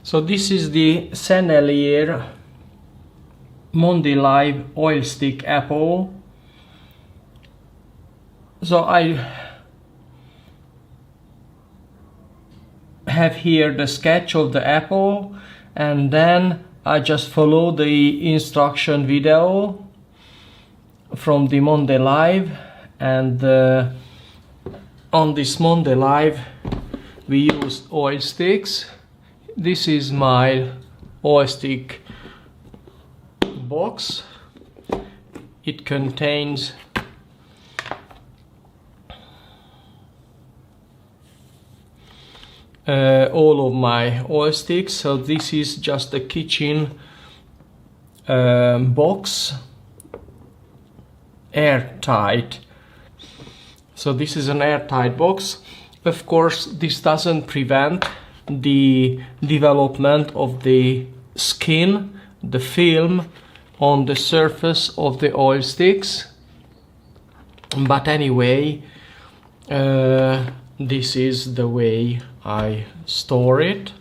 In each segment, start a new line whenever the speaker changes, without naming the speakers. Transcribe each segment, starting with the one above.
So this is the Sennelier Monday Live oil stick apple. So I have here the sketch of the apple, and then I just follow the instruction video from the Monday Live, and on this Monday Live we use oil sticks. This is my oil stick box. It contains all of my oil sticks. So this is just a kitchen box, airtight. So this is an airtight box. Of course, this doesn't prevent the development of the skin, the film on the surface of the oil sticks. But anyway, this is the way I store it.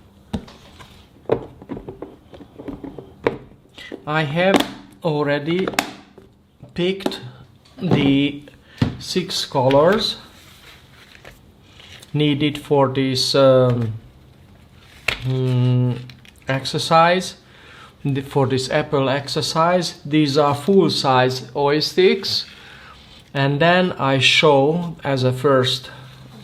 I have already picked the 6 colors needed for this exercise, for this apple exercise. These are full-size oil sticks, and then I show as a first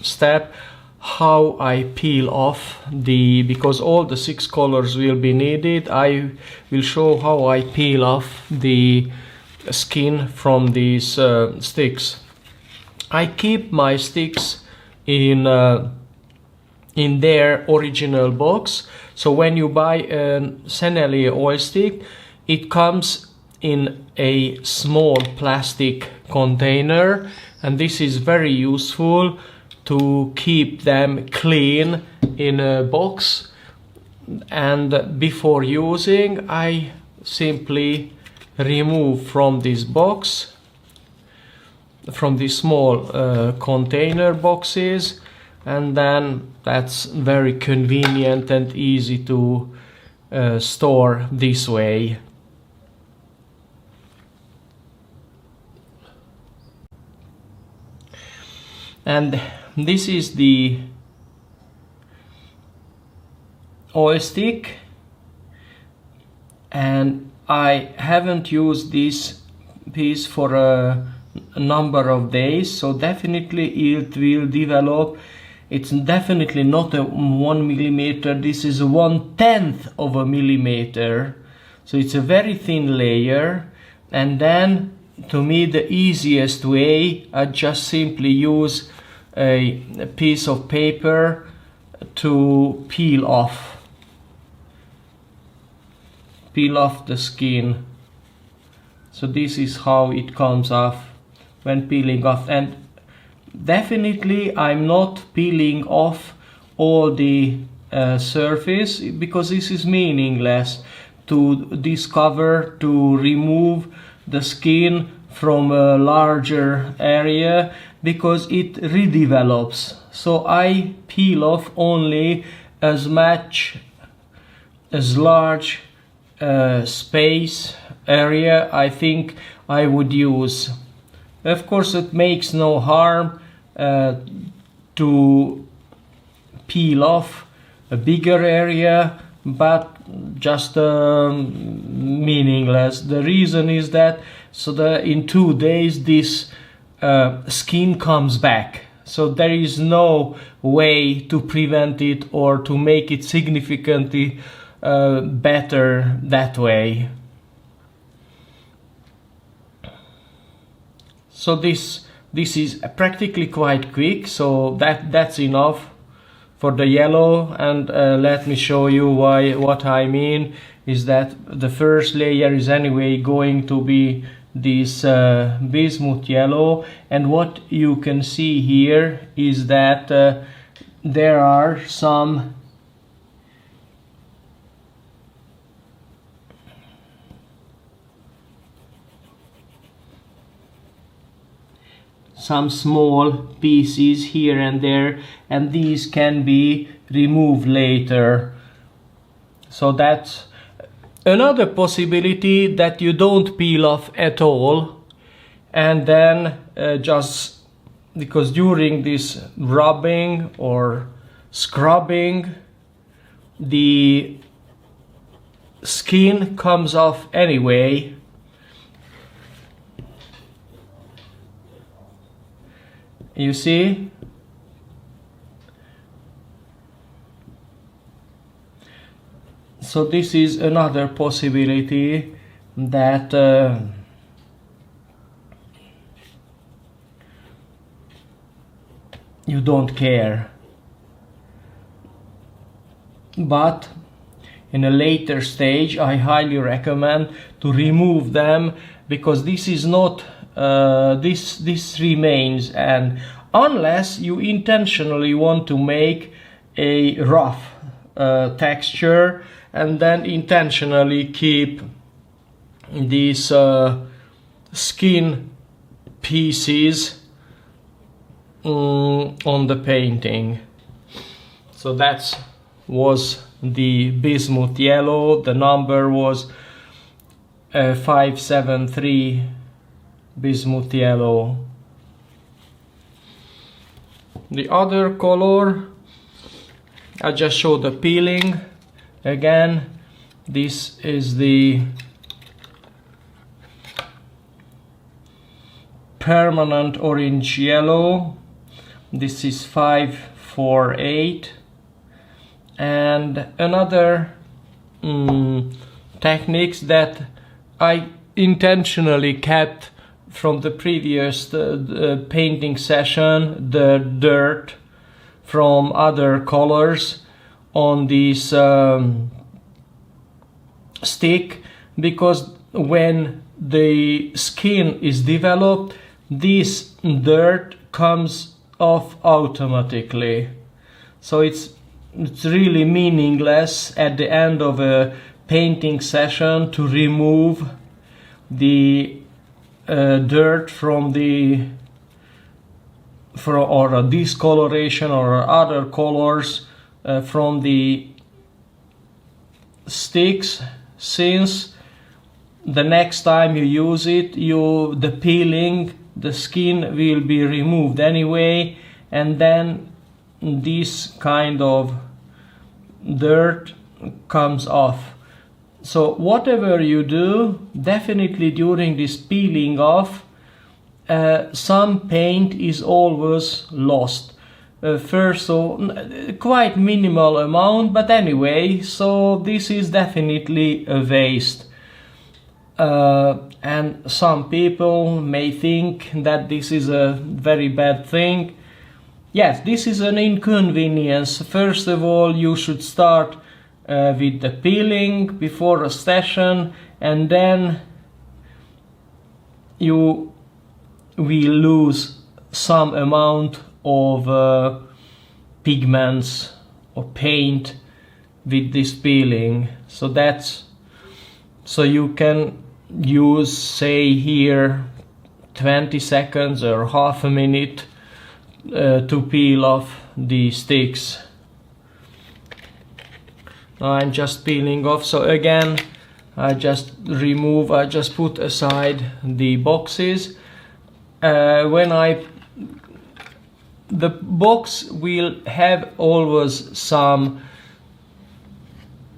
step how I peel off because all the 6 colors will be needed. I will show how I peel off the skin from these sticks. I keep my sticks in their original box. So when you buy a Sennelier oil stick, it comes in a small plastic container, and this is very useful to keep them clean in a box. And before using, I simply remove from this box, from these small container boxes, and then that's very convenient and easy to store this way. And this is the oil stick, and I haven't used this piece for a number of days, so definitely it will develop. It's definitely not a 1 millimeter, this is 1/10 of a millimeter, so it's a very thin layer. And then, to me, the easiest way, I just simply use a piece of paper to peel off the skin. So this is how it comes off when peeling off. And definitely I'm not peeling off all the surface, because this is meaningless to discover, to remove the skin from a larger area, because it redevelops. So I peel off only as much as large space area I think I would use. Of course, it makes no harm to peel off a bigger area, but just meaningless. The reason is that in 2 days this skin comes back, so there is no way to prevent it or to make it significantly better that way. So this is practically quite quick, so that's enough for the yellow. And let me show you what I mean is that the first layer is anyway going to be this bismuth yellow, and what you can see here is that there are some small pieces here and there, and these can be removed later. So that's another possibility, that you don't peel off at all, and then just because during this rubbing or scrubbing the skin comes off anyway. You see? So this is another possibility, that you don't care. But in a later stage I highly recommend to remove them, because this is not this remains, and unless you intentionally want to make a rough texture and then intentionally keep these skin pieces on the painting. So that was the bismuth yellow. The number was 573 bismuth yellow. The other color, I just showed the peeling again. This is the permanent orange yellow. This is 548. And another techniques that I intentionally kept from the previous painting session, the dirt from other colors on this stick, because when the skin is developed, this dirt comes off automatically. So it's really meaningless at the end of a painting session to remove the dirt from the or a discoloration or other colors from the sticks, since the next time you use it, the peeling, the skin will be removed anyway, and then this kind of dirt comes off. So whatever you do, definitely during this peeling off, some paint is always lost. First, so quite minimal amount, but anyway, so this is definitely a waste. And some people may think that this is a very bad thing. Yes, this is an inconvenience. First of all, you should start with the peeling before a session, and then you will lose some amount of pigments or paint with this peeling. So you can use, say here, 20 seconds or half a minute to peel off the sticks. Now I'm just peeling off. So again, I just put aside the boxes. The box will have always some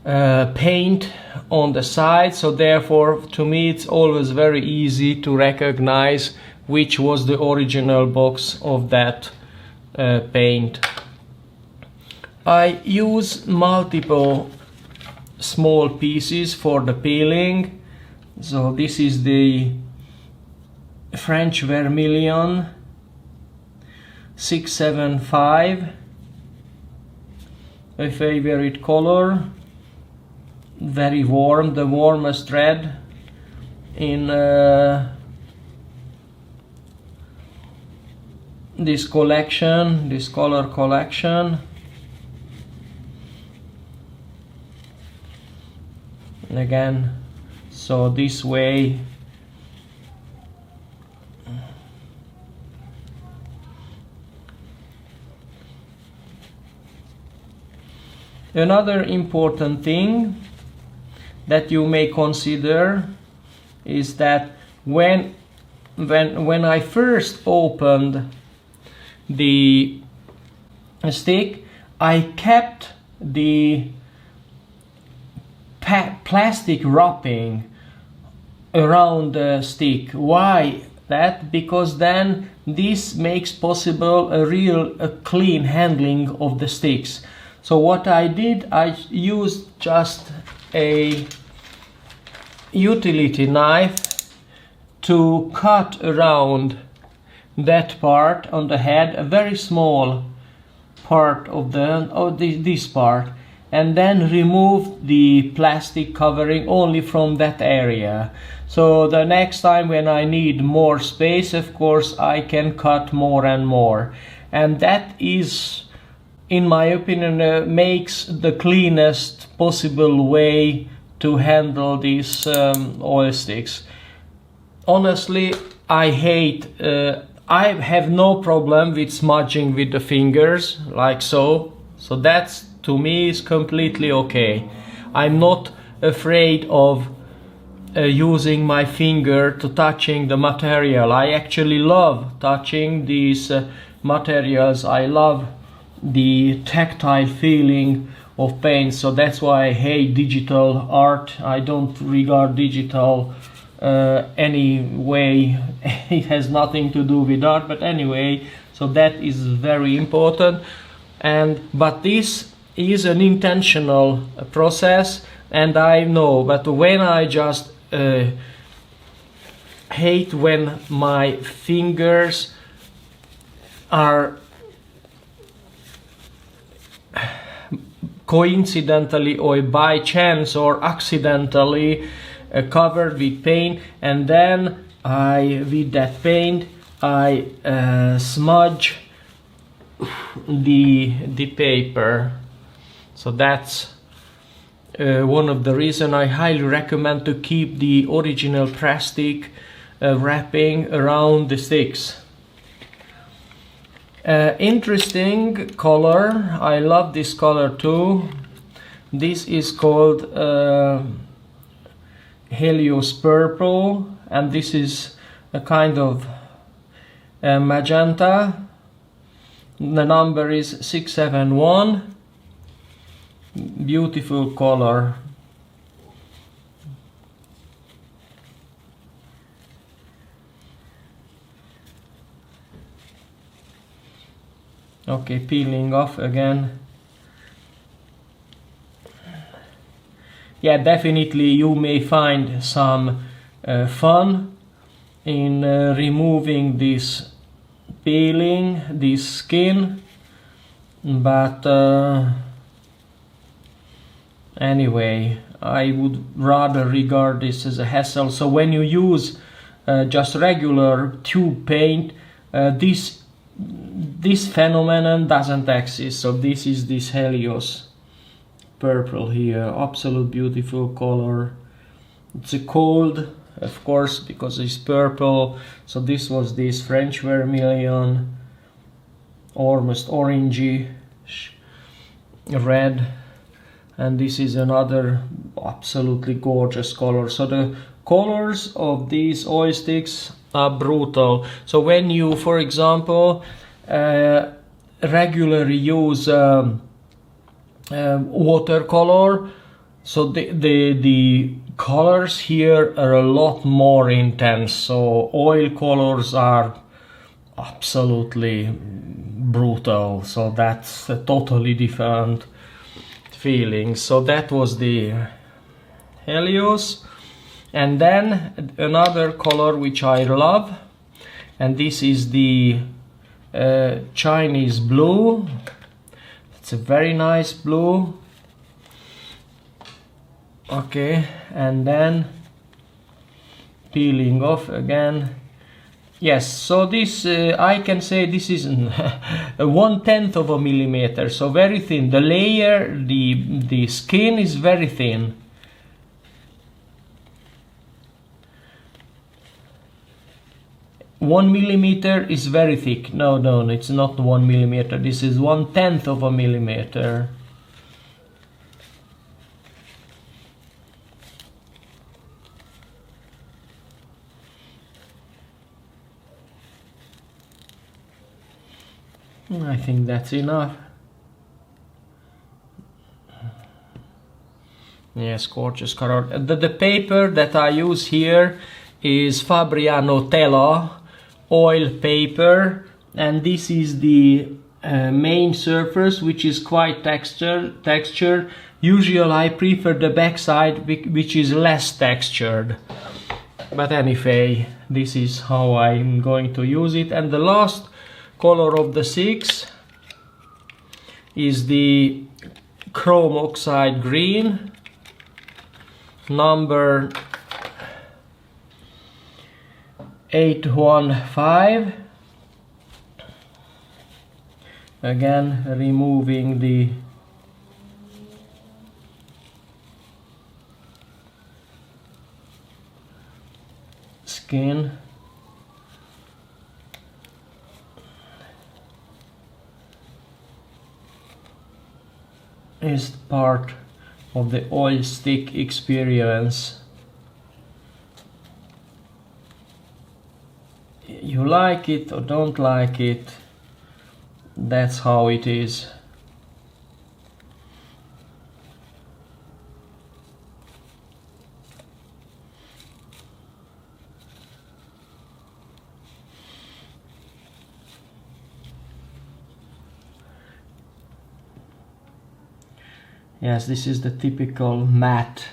paint on the side, so therefore to me it's always very easy to recognize which was the original box of that paint. I use multiple small pieces for the peeling. So this is the French Vermilion 675, my favorite color, very warm, the warmest red in this collection, this color collection. And again, so this way Another important thing that you may consider is that when I first opened the stick, I kept the plastic wrapping around the stick. Why that? Because then this makes possible a clean handling of the sticks. So what I did, I used just a utility knife to cut around that part on the head, a very small part of this part, and then remove the plastic covering only from that area. So the next time when I need more space, of course, I can cut more and more. And that is, in my opinion, makes the cleanest possible way to handle these oil sticks. Honestly, I have no problem with smudging with the fingers, like so. So that's, to me, is completely okay. I'm not afraid of using my finger to touching the material. I actually love touching these materials. I love the tactile feeling of paint, so that's why I hate digital art. I don't regard digital any way. It has nothing to do with art, but anyway, so that is very important. But this is an intentional process, and I know, but when I just hate when my fingers are coincidentally or by chance or accidentally covered with paint, and then with that paint I smudge the paper. So that's one of the reasons I highly recommend to keep the original plastic wrapping around the sticks. Interesting color, I love this color too. This is called Helios purple, and this is a kind of magenta. The number is 671. Beautiful color. Okay, peeling off again. Yeah, definitely you may find some fun in removing this peeling, this skin, but anyway, I would rather regard this as a hassle. So when you use just regular tube paint, this phenomenon doesn't exist. So this is this Helios purple here, absolute beautiful color. It's a cold, of course, because it's purple. So this was this French vermilion, almost orangey red, and this is another absolutely gorgeous color. So the colors of these oil sticks are brutal. So when you, for example, regularly use watercolor, so the colors here are a lot more intense. So oil colors are absolutely brutal, so that's a totally different feeling. So that was the Helios. And then another color which I love, and this is the Chinese blue. It's a very nice blue. Okay, and then peeling off again. Yes, so this I can say this is 1/10 of a millimeter, so very thin. The layer, the skin is very thin. One millimeter is very thick. No, it's not 1 millimeter. This is 1/10 of a millimeter. I think that's enough. Yes, gorgeous color. The paper that I use here is Fabriano Tela oil paper, and this is the main surface, which is quite textured. Usually I prefer the backside, which is less textured. But anyway, this is how I'm going to use it. And the last color of the 6 is the chrome oxide green, number 815. Again, removing the skin. Is part of the oil stick experience. You like it or don't like it, that's how it is. Yes, this is the typical matte,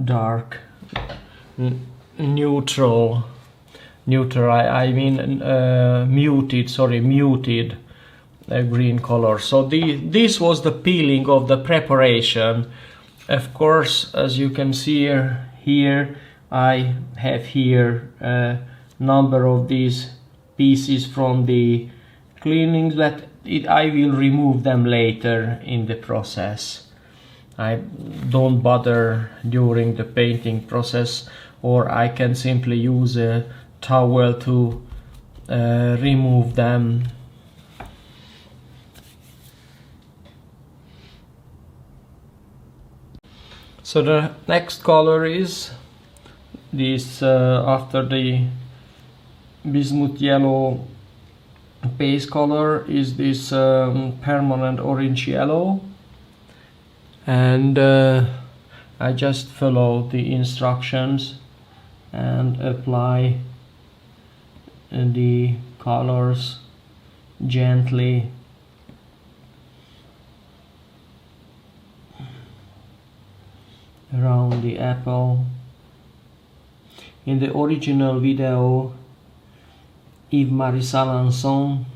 dark, neutral, I mean muted green color. So this was the peeling of the preparation. Of course, as you can see here, I have here a number of these pieces from the cleanings, but I will remove them later in the process. I don't bother during the painting process, or I can simply use a towel to remove them. So the next color is this, after the bismuth yellow base color, is this permanent orange yellow. And I just follow the instructions and apply the colors gently around the apple. In the original video, Yves-Marie Salançon,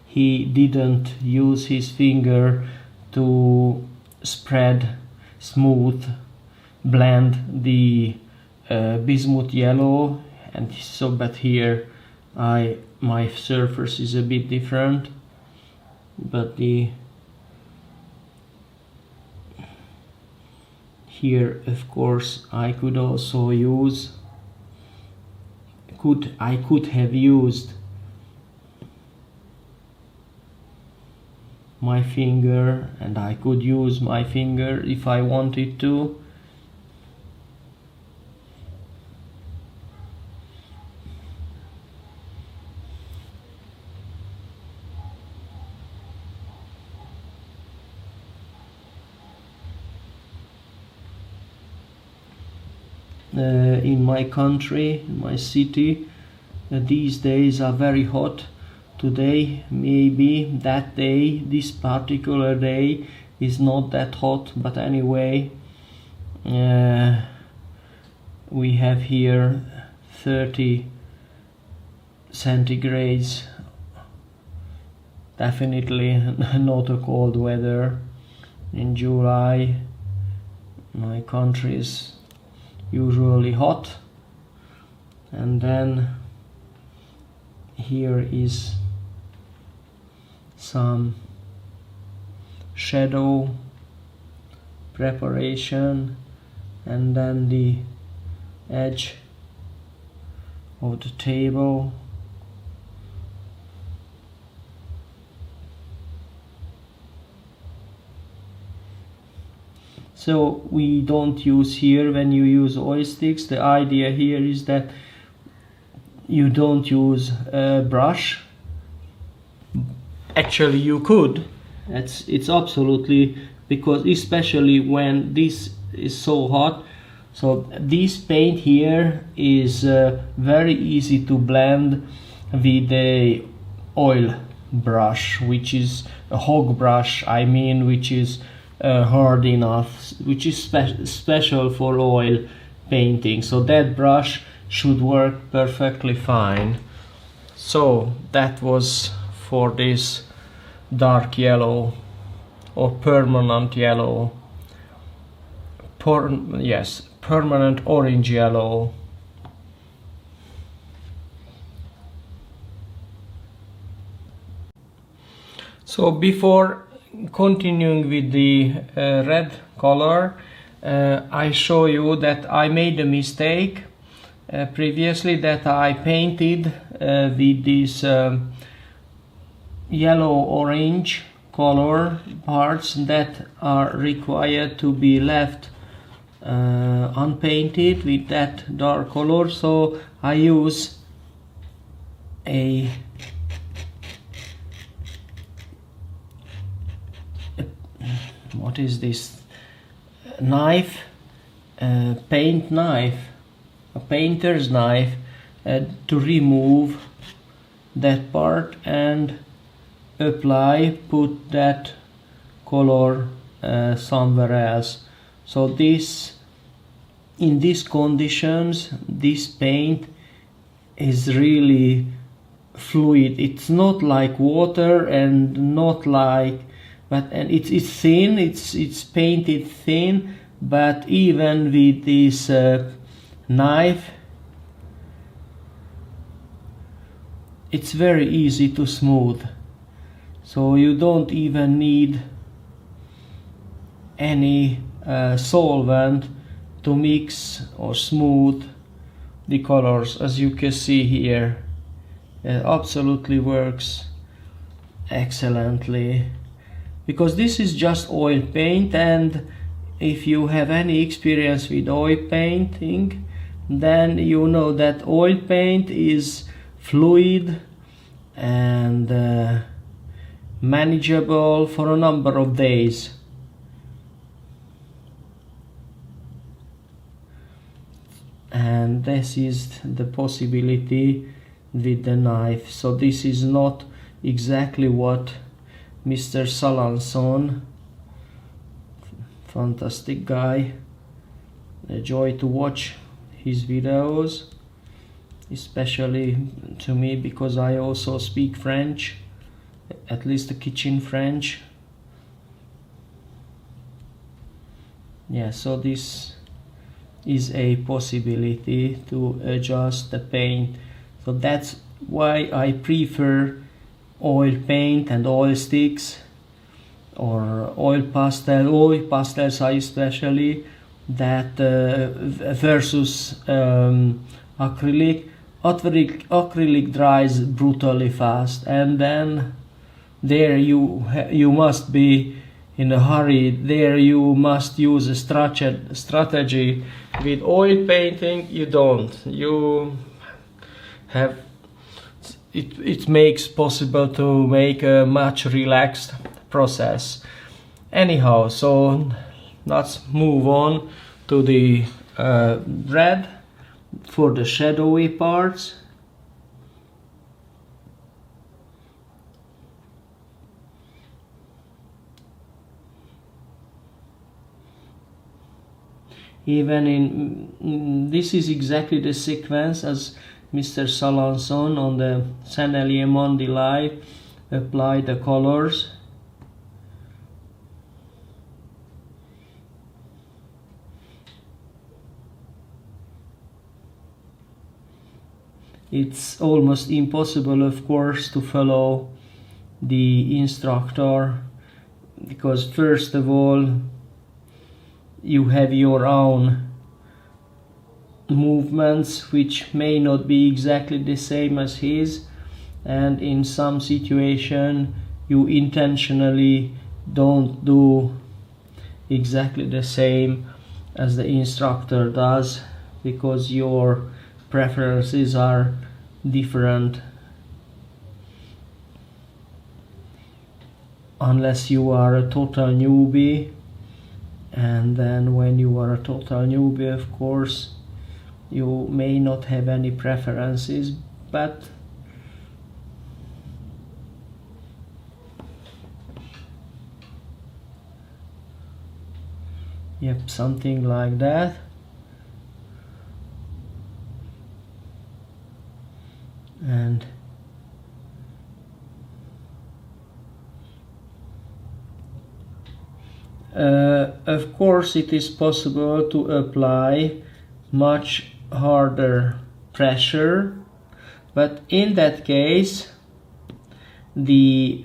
he didn't use his finger to spread, smooth, blend the bismuth yellow, and so but here my surface is a bit different, but here of course I could also use I could have used my finger, and I could use my finger if I wanted to. In my country, in my city, these days are very hot. Today, maybe that day, this particular day is not that hot, but anyway, we have here 30 centigrades. Definitely not a cold weather in July. My country is usually hot. And then here is some shadow preparation, and then the edge of the table. So we don't use here, when you use oil sticks, the idea here is that you don't use a brush, actually you could. It's absolutely, because especially when this is so hot. So this paint here is very easy to blend with a oil brush, which is a hog brush, I mean, which is hard enough, which is special for oil painting. So that brush should work perfectly fine. So that was for this dark yellow or permanent yellow. Yes, permanent orange yellow. So before continuing with the red color, I show you that I made a mistake previously, that I painted with this yellow orange color parts that are required to be left unpainted with that dark color. So I use a what is this knife, paint knife, a painter's knife, to remove that part and put that color somewhere else. So in these conditions, this paint is really fluid. It's not like water and not like, and it's thin. It's painted thin, but even with this knife, it's very easy to smooth. So you don't even need any solvent to mix or smooth the colors. As you can see here, it absolutely works excellently, because this is just oil paint, and if you have any experience with oil painting, then you know that oil paint is fluid and manageable for a number of days. And this is the possibility with the knife. So this is not exactly what Mr. Salanson, fantastic guy, a joy to watch his videos, especially to me because I also speak French, at least the kitchen French. Yeah, so this is a possibility to adjust the paint. So that's why I prefer oil paint and oil sticks or oil pastels especially, that versus acrylic. Acrylic dries brutally fast, and then there you must be in a hurry. There you must use a strategy. With oil painting you don't. You have it makes possible to make a much relaxed process. Anyhow, so let's move on to the red for the shadowy parts. Even in this is exactly the sequence as Mr. Salanson on the Sennelier Monday live applied the colors. It's almost impossible, of course, to follow the instructor, because first of all you have your own movements which may not be exactly the same as his, and in some situation you intentionally don't do exactly the same as the instructor does because your preferences are different. unless you are a total newbie. And then when you are a total newbie, of course, you may not have any preferences, but yep, something like that. And of course it is possible to apply much harder pressure, but in that case the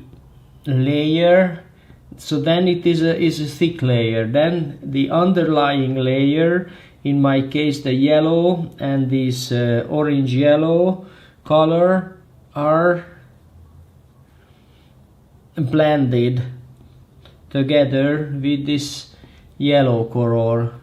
layer, so then it is a thick layer, then the underlying layer, in my case the yellow and this orange yellow color, are blended together with this yellow color.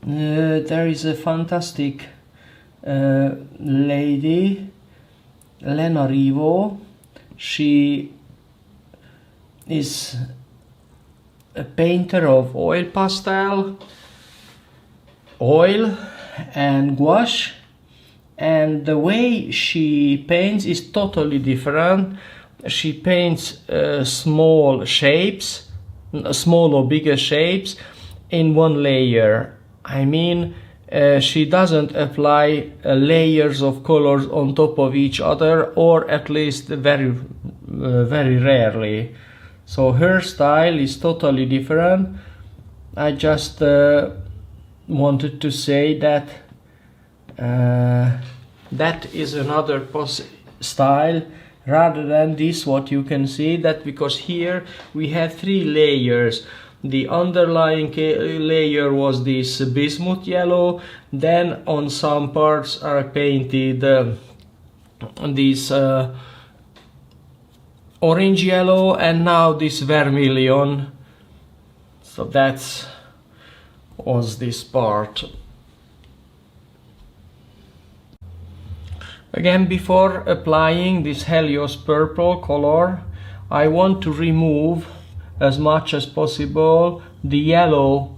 There is a fantastic lady, Lena Rivo. She is a painter of oil pastel, oil and gouache, and the way she paints is totally different. She paints small shapes, small or bigger shapes, in one layer. I mean, she doesn't apply layers of colors on top of each other, or at least very rarely. So her style is totally different. I just wanted to say that that is another style rather than this what you can see, that because here we have three layers. The underlying layer was this bismuth yellow, then on some parts are painted this orange yellow, and now this vermilion. So that was this part. Again, before applying this Helios purple color, I want to remove as much as possible the yellow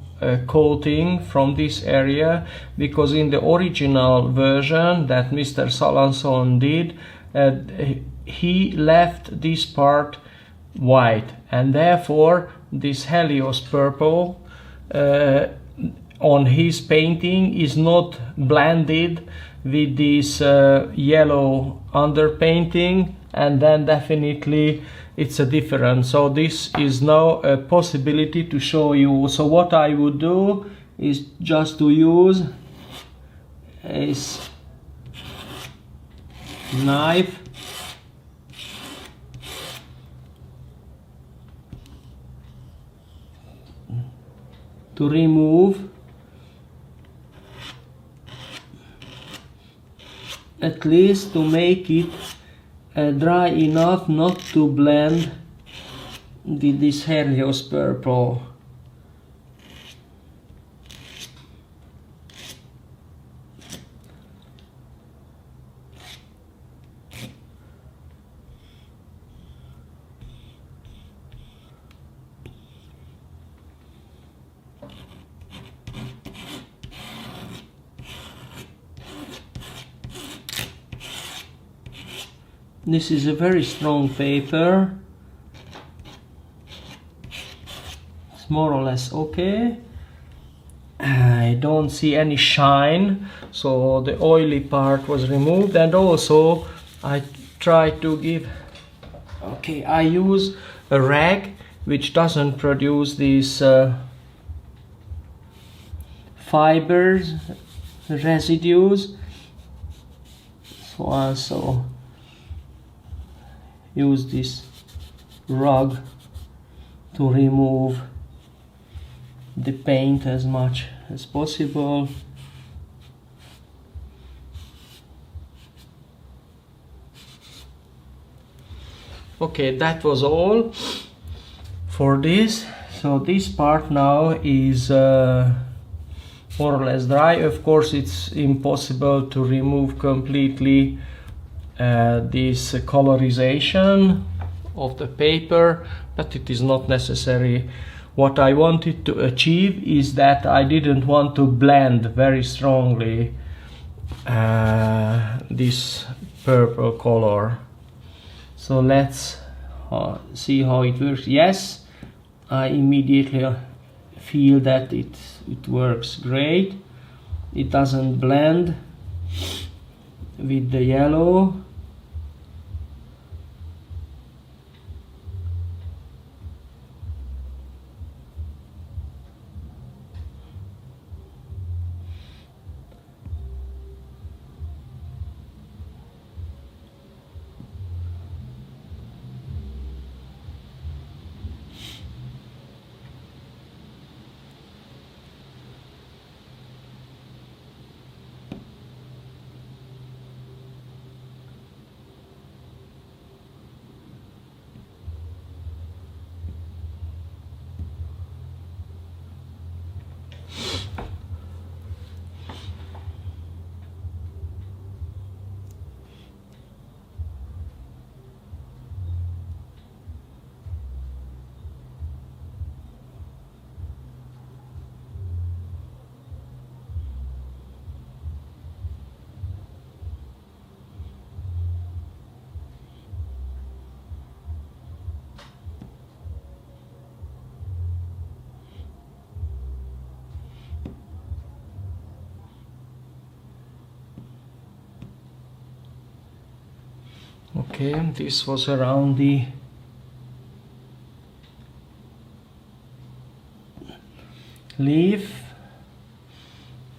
coating from this area, because in the original version that Mr. Salanson did, he left this part white, and therefore this Helios purple on his painting is not blended with this yellow underpainting, and then definitely it's a difference. So this is now a possibility to show you. So what I would do is just to use a knife to remove at least to make it dry enough not to blend this Helios purple. This is a very strong paper. It's more or less okay. I don't see any shine, so the oily part was removed, and also I try to give, okay, I use a rag which doesn't produce this fibers, residues. So also use this rag to remove the paint as much as possible. Okay, that was all for this. So this part now is more or less dry. Of course, it's impossible to remove completely this colorization of the paper, but it is not necessary. What I wanted to achieve is that I didn't want to blend very strongly this purple color. So let's see how it works. Yes, I immediately feel that it works great. It doesn't blend with the yellow. Okay, this was around the leaf,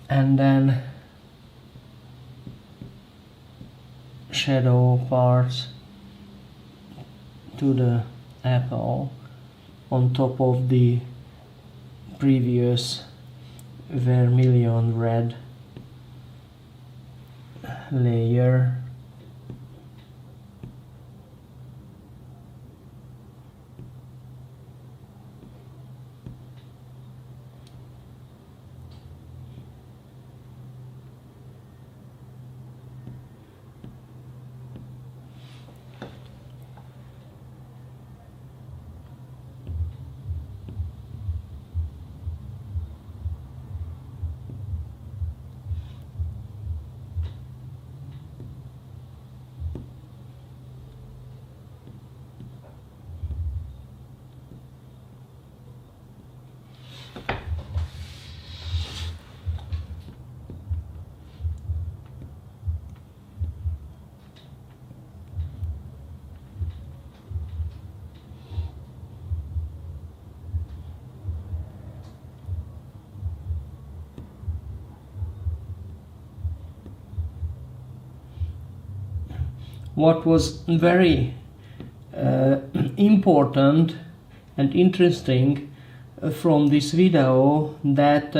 and then shadow parts to the apple on top of the previous vermilion red layer. What was very important and interesting from this video, that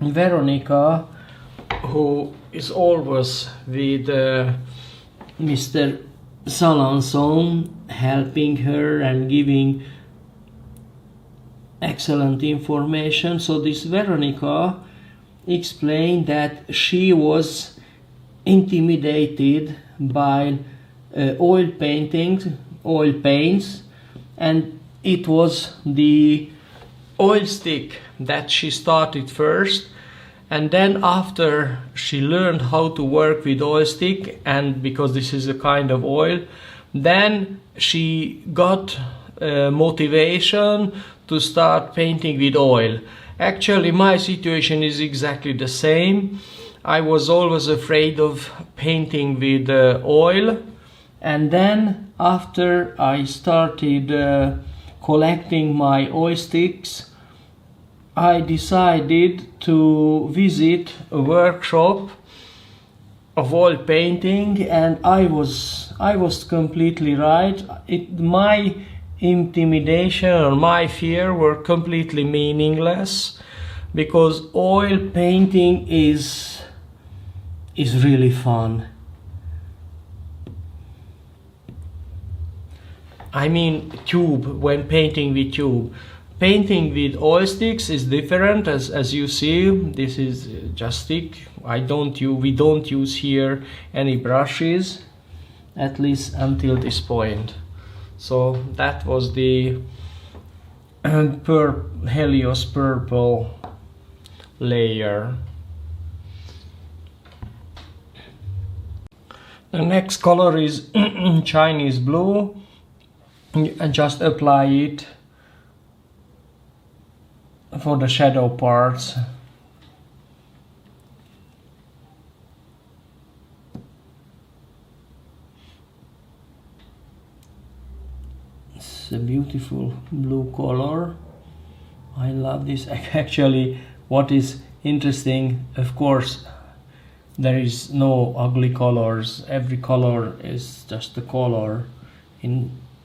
Veronica, who is always with Mr. Salanson, helping her and giving excellent information. So this Veronica explained that she was intimidated by oil paints, and it was the oil stick that she started first, and then after she learned how to work with oil stick, and because this is a kind of oil, then she got motivation to start painting with oil. Actually, my situation is exactly the same. I was always afraid of painting with oil, and then after I started collecting my oil sticks, I decided to visit a workshop of oil painting, and I was completely right. My intimidation or my fear were completely meaningless, because oil painting is really fun. I mean tube, when painting with tube. Painting with oil sticks is different, as you see. This is just stick. We don't use here any brushes, at least until this point. So that was the Helios purple layer. The next color is Chinese blue, and just apply it for the shadow parts. It's a beautiful blue color. I love this. Actually, what is interesting, of course, there is no ugly colors. Every color is just a color.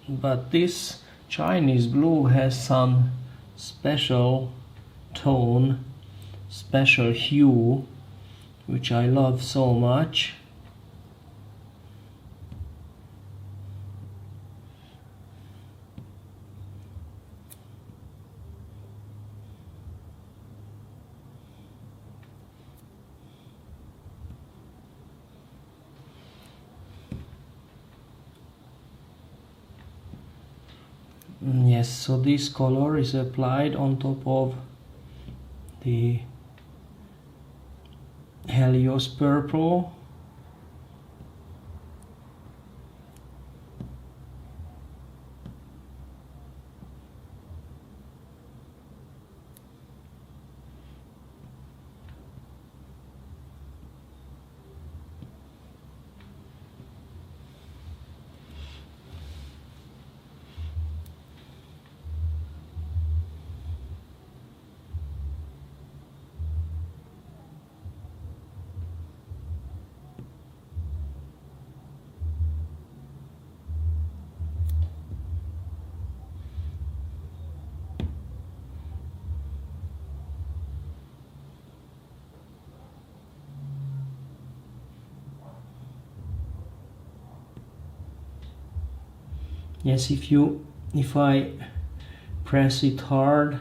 But this Chinese blue has some special tone, special hue, which I love so much. Yes, so this color is applied on top of the Helios purple. Yes, if I press it hard,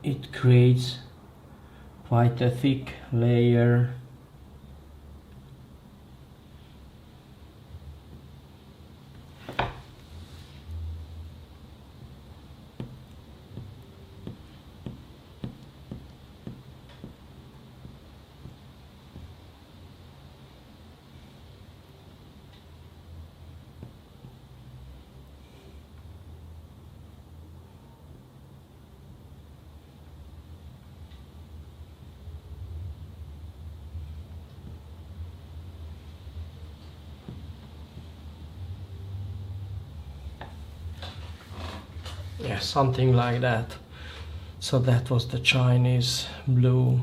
it creates quite a thick layer. Yeah, something like that. So that was the Chinese blue.